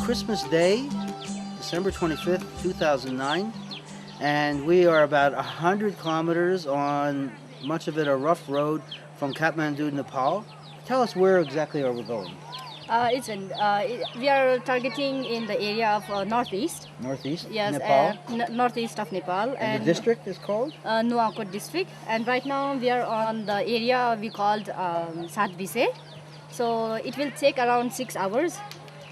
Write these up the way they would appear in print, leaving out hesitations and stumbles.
Christmas Day, December 25th, 2009, and we are about 100 kilometers on much of it a rough road from Kathmandu, Nepal. Tell us where exactly are we going? We are targeting in the area of northeast. Northeast? Yes, Nepal? Northeast of Nepal. And the district is called? Nuwakot district. And right now we are on the area we called Satbise. So it will take around 6 hours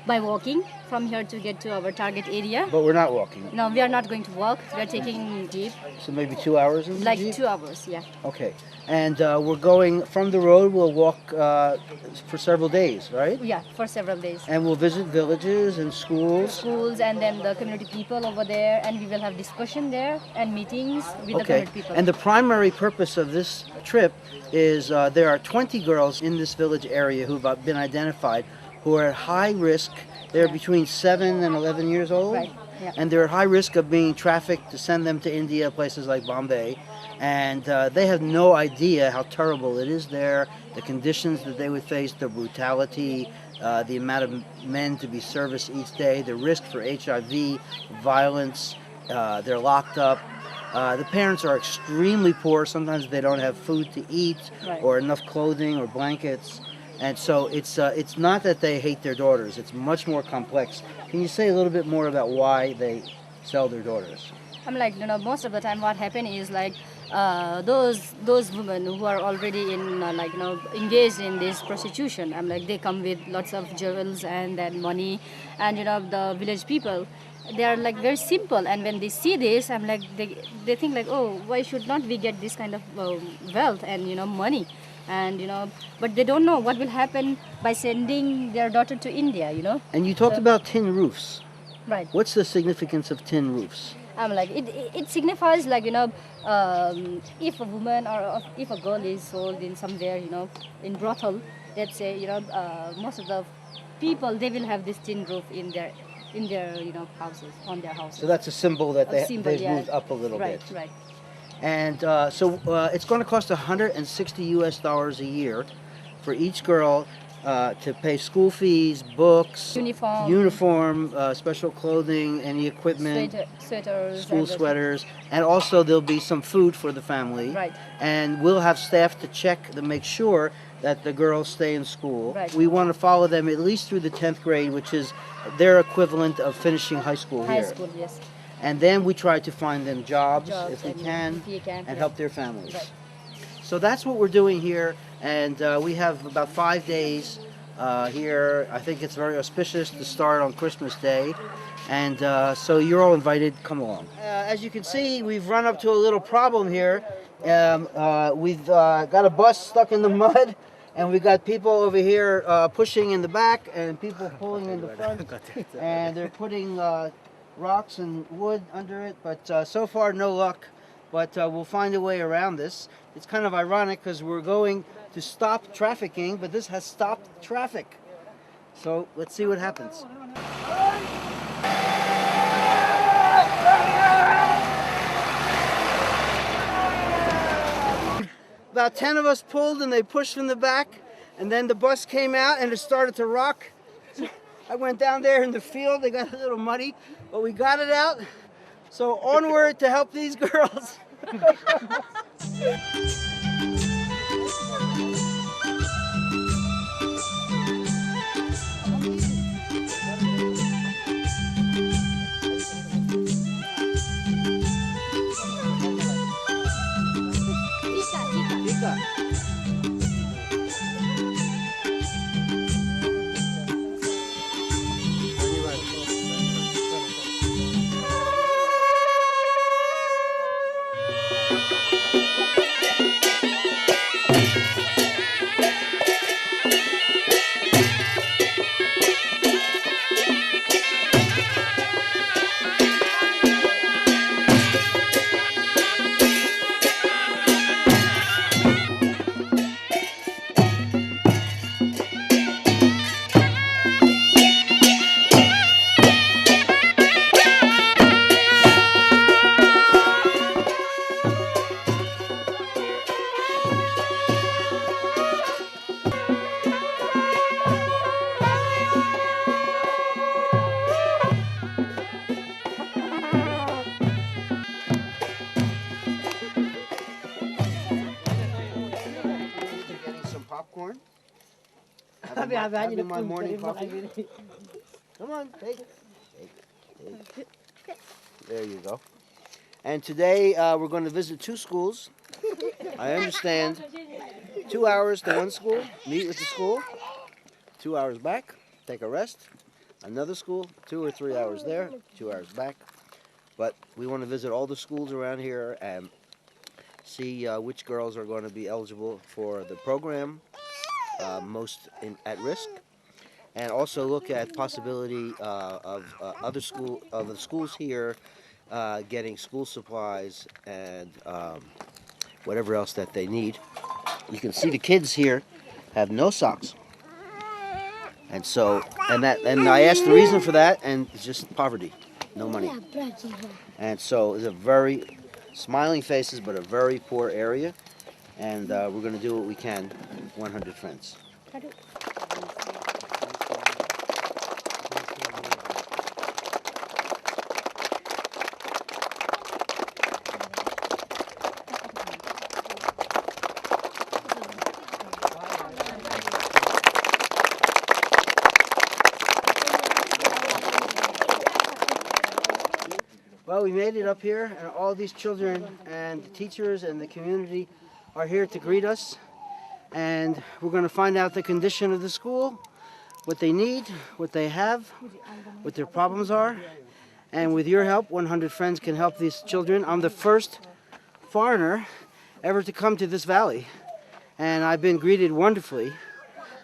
by walking from here to get to our target area. But we're not walking? No, we are not going to walk. We are taking jeep. So maybe 2 hours in the Like jeep? 2 hours, yeah. Okay. And we're going from the road, we'll walk for several days, right? Yeah, for several days. And we'll visit villages and schools? Schools and then the community people over there, and we will have discussion there and meetings with the community people. And the primary purpose of this trip is there are 20 girls in this village area who've been identified who are at high risk. They're between 7 and 11 years old. Right. Yeah. And they're at high risk of being trafficked to send them to India, places like Bombay. And they have no idea how terrible it is there, the conditions that they would face, the brutality, the amount of men to be serviced each day, the risk for HIV, violence. They're locked up. The parents are extremely poor. Sometimes they don't have food to eat or enough clothing or blankets. And so it's not that they hate their daughters. It's much more complex. Can you say a little bit more about why they sell their daughters? I'm like, most of the time what happen is like those women who are already in engaged in this prostitution. I'm like, they come with lots of jewels and then money, and the village people, they are like very simple, and when they see this, I'm like, they think like, oh, why should not we get this kind of wealth and money, and but they don't know what will happen by sending their daughter to India. And you talked about tin roofs. Right. What's the significance of tin roofs? I'm like, it signifies like, if a woman or if a girl is sold in somewhere, in brothel, let's say, most of the people, they will have this tin roof in their houses, on their houses. So that's a symbol that they've moved up a little bit. Right. And so it's going to cost $160 a year for each girl to pay school fees, books, uniform, special clothing, any equipment, sweaters, school sweaters, and also there'll be some food for the family. Right. And we'll have staff to check to make sure that the girls stay in school. Right. We want to follow them at least through the 10th grade, which is their equivalent of finishing high school here. High school, yes. And then we try to find them jobs if we can, and help their families. Right. So that's what we're doing here, and we have about 5 days here. I think it's very auspicious to start on Christmas Day, and so you're all invited. Come along. As you can see, we've run up to a little problem here. We've got a bus stuck in the mud, and we've got people over here pushing in the back and people pulling in the front, and they're putting rocks and wood under it, but so far no luck. But we'll find a way around this. It's kind of ironic because we're going to stop trafficking, but this has stopped traffic. So let's see what happens. About 10 of us pulled and they pushed from the back, and then the bus came out and it started to rock. So I went down there in the field. They got a little muddy, but we got it out. So onward to help these girls. having my morning coffee. Come on, take. There you go. And today we're going to visit 2 schools. I understand 2 hours to one school, meet with the school, 2 hours back, take a rest. Another school, 2 or 3 hours there, 2 hours back. But we want to visit all the schools around here and see which girls are going to be eligible for the program, most at risk, and also look at possibility of the schools here getting school supplies and whatever else that they need. You can see the kids here have no socks, and I asked the reason for that, and it's just poverty, no money. And so it's a very smiling faces, but a very poor area, and we're going to do what we can. 100 friends. Well, we made it up here, and all these children and the teachers and the community are here to greet us. And we're going to find out the condition of the school, what they need, what they have, what their problems are. And with your help, 100 Friends can help these children. I'm the first foreigner ever to come to this valley. And I've been greeted wonderfully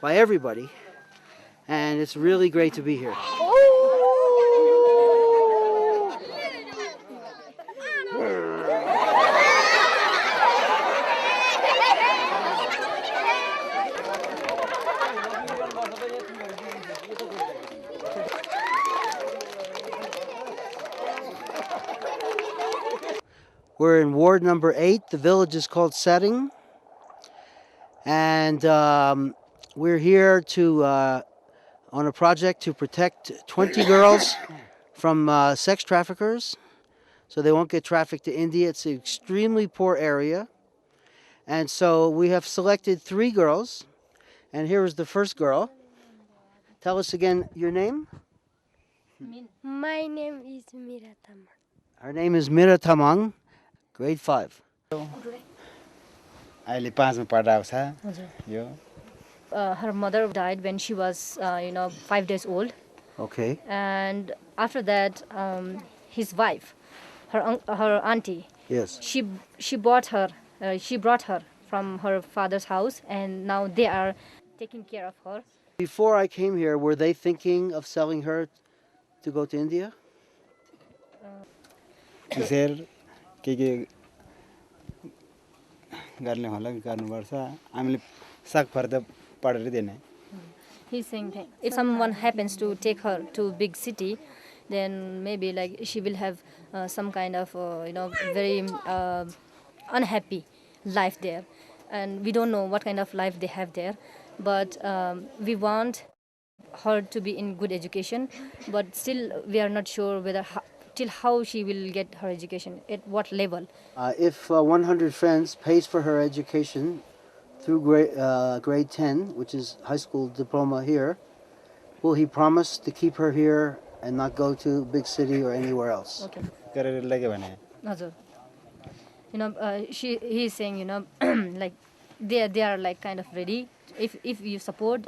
by everybody. And it's really great to be here. We're in ward number 8. The village is called Setting. And we're here on a project to protect 20 girls from sex traffickers so they won't get trafficked to India. It's an extremely poor area. And so we have selected 3 girls. And here is the first girl. Tell us again your name. My name is Mira Tamang. Her name is Mira Tamang, grade 5. अहिले 5 मा पढ्दा छ यो Her mother died when she was, 5 days old. Okay. And after that, his wife, her auntie, Yes. she brought her from her father's house, and now they are taking care of her. Before I came here, were they thinking of selling her to go to India? त्यसैर के गर्ने होला गर्नुपर्छ हामीले साग फर्दा पढेर दिने He's saying that if someone happens to take her to big city, then maybe like she will have some kind of very unhappy life there, and we don't know what kind of life they have there. But we want her to be in good education, but still we are not sure whether till how she will get her education, at what level. If 100 Friends pays for her education through grade 10, which is high school diploma here, will he promise to keep her here and not go to big city or anywhere else? Okay. गरेर लग्यो भने Hazur. He is saying, like they are like kind of ready. If you support.